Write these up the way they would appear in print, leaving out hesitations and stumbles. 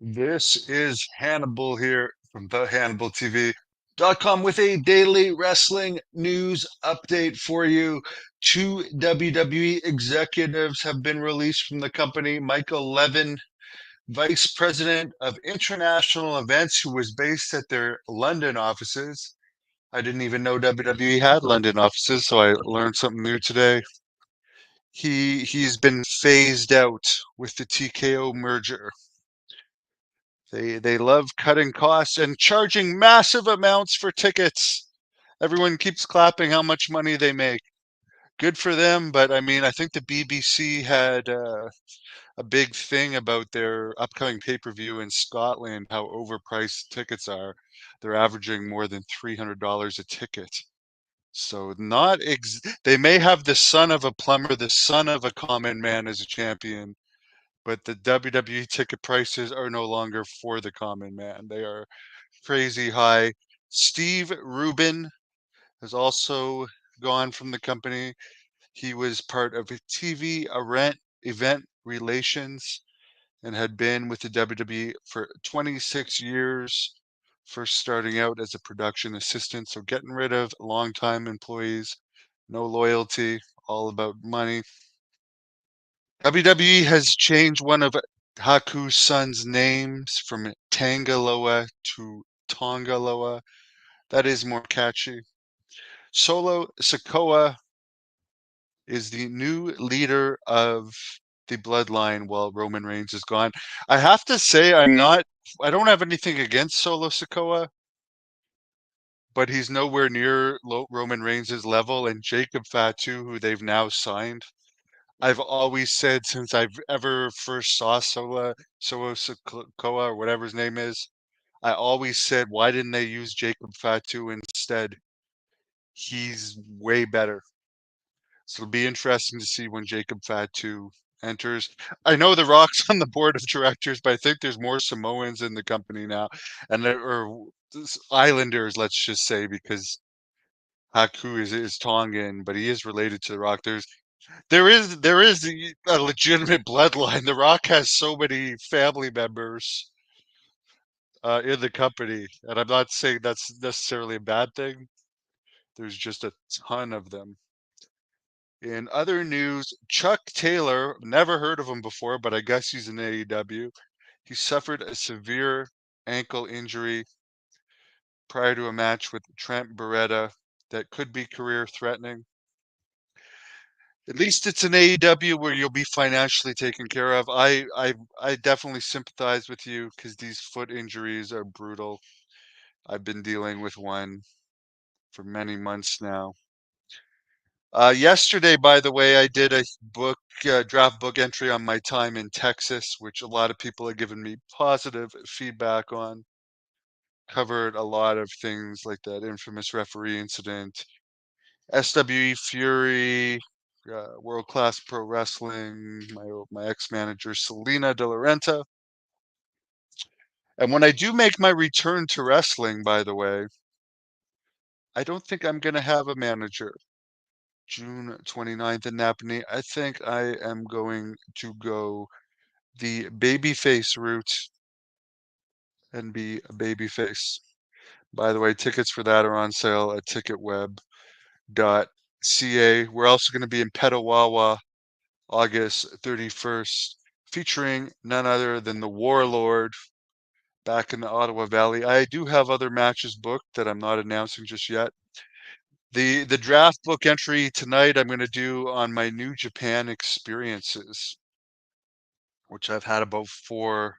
This is Hannibal here from thehannibaltv.com with a daily wrestling news update for you. Two WWE executives have been released from the company. Michael Levin, Vice President of International Events, who was based at their London offices. I didn't even know WWE had London offices, so I learned something new today. He's been phased out with the TKO merger. They love cutting costs and charging massive amounts for tickets. Everyone keeps clapping how much money they make. Good for them, but I mean, I think the BBC had a big thing about their upcoming pay-per-view in Scotland, how overpriced tickets are. They're averaging more than $300 a ticket. So not they may have the son of a plumber, the son of a common man as a champion, but the WWE ticket prices are no longer for the common man. They are crazy high. Steve Rubin has also gone from the company. He was part of a TV event relations and had been with the WWE for 26 years, first starting out as a production assistant. So getting rid of longtime employees, no loyalty, all about money. WWE has changed one of Haku's son's names from Tangaloa to Tongaloa. That is more catchy. Solo Sikoa is the new leader of the Bloodline while Roman Reigns is gone. I have to say, I don't have anything against Solo Sikoa, but he's nowhere near Roman Reigns' level. And Jacob Fatu, who they've now signed, I've always said since I've ever first saw Solo Sikoa or whatever his name is, I always said, why didn't they use Jacob Fatu instead? He's way better. So it'll be interesting to see when Jacob Fatu enters. I know The Rock's on the board of directors, but I think there's more Samoans in the company now, and or Islanders, let's just say, because Haku is Tongan, but he is related to The Rock. There is a legitimate bloodline. The Rock has so many family members in the company, and I'm not saying that's necessarily a bad thing. There's just a ton of them. In other news, Chuck Taylor, never heard of him before, but I guess he's in AEW. He suffered a severe ankle injury prior to a match with Trent Beretta that could be career threatening. At least it's an AEW where you'll be financially taken care of. I definitely sympathize with you because these foot injuries are brutal. I've been dealing with one for many months now. Yesterday, by the way, I did a draft book entry on my time in Texas, which a lot of people have given me positive feedback on. Covered a lot of things like that infamous referee incident, SWE Fury, World Class Pro Wrestling, my ex-manager Selena De Laurenta. And when I do make my return to wrestling, by the way, I don't think I'm going to have a manager. June 29th in Napanee. I think I am going to go the babyface route and be a babyface. By the way, tickets for that are on sale at ticketweb.ca. We're also going to be in Petawawa August 31st, featuring none other than the Warlord back in the Ottawa Valley. I do have other matches booked that I'm not announcing just yet. The draft book entry tonight I'm going to do on my New Japan experiences, which I've had about 4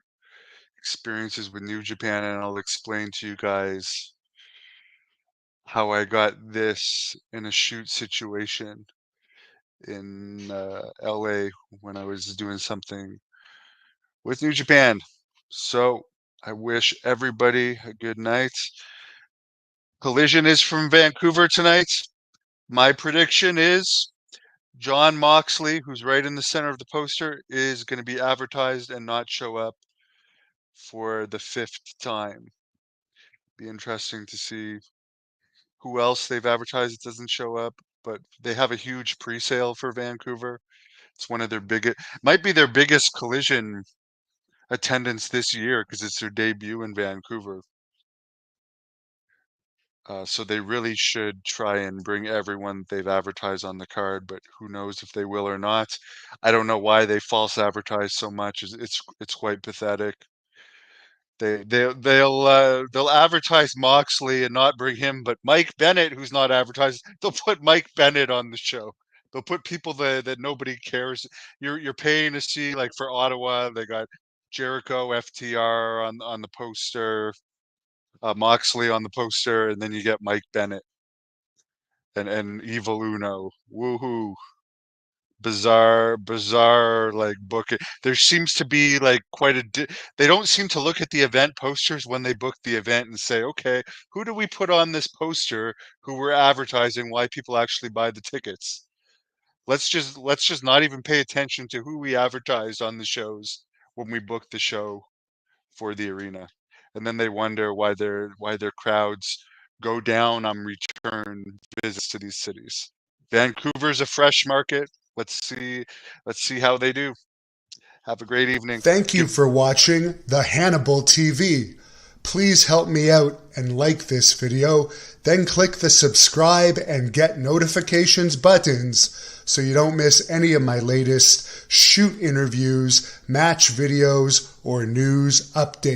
experiences with New Japan, and I'll explain to you guys how I got this in a shoot situation in LA when I was doing something with New Japan. So I wish everybody a good night. Collision is from Vancouver tonight. My prediction is John Moxley, who's right in the center of the poster, is going to be advertised and not show up for the 5th time. Be interesting to see who else they've advertised doesn't show up, but they have a huge pre-sale for Vancouver. It's one of their biggest, might be their biggest Collision attendance this year because it's their debut in Vancouver. So they really should try and bring everyone they've advertised on the card, but who knows if they will or not. I don't know why they false advertise so much. It's quite pathetic. They'll advertise Moxley and not bring him, but Mike Bennett, who's not advertised, they'll put Mike Bennett on the show. They'll put people that nobody cares. You're paying to see, like for Ottawa, they got Jericho, FTR on the poster, Moxley on the poster, and then you get Mike Bennett and Evil Uno. Woohoo! Bizarre like booking. There seems to be like quite a they don't seem to look at the event posters when they book the event and say, okay, who do we put on this poster who we're advertising, why people actually buy the tickets? Let's just not even pay attention to who we advertised on the shows when we booked the show for the arena. And then they wonder why their crowds go down on return visits to these cities. Vancouver's a fresh market. Let's see how they do. Have a great evening. Thank you for watching the Hannibal TV. Please help me out and like this video, then click the subscribe and get notifications buttons so you don't miss any of my latest shoot interviews, match videos, or news updates.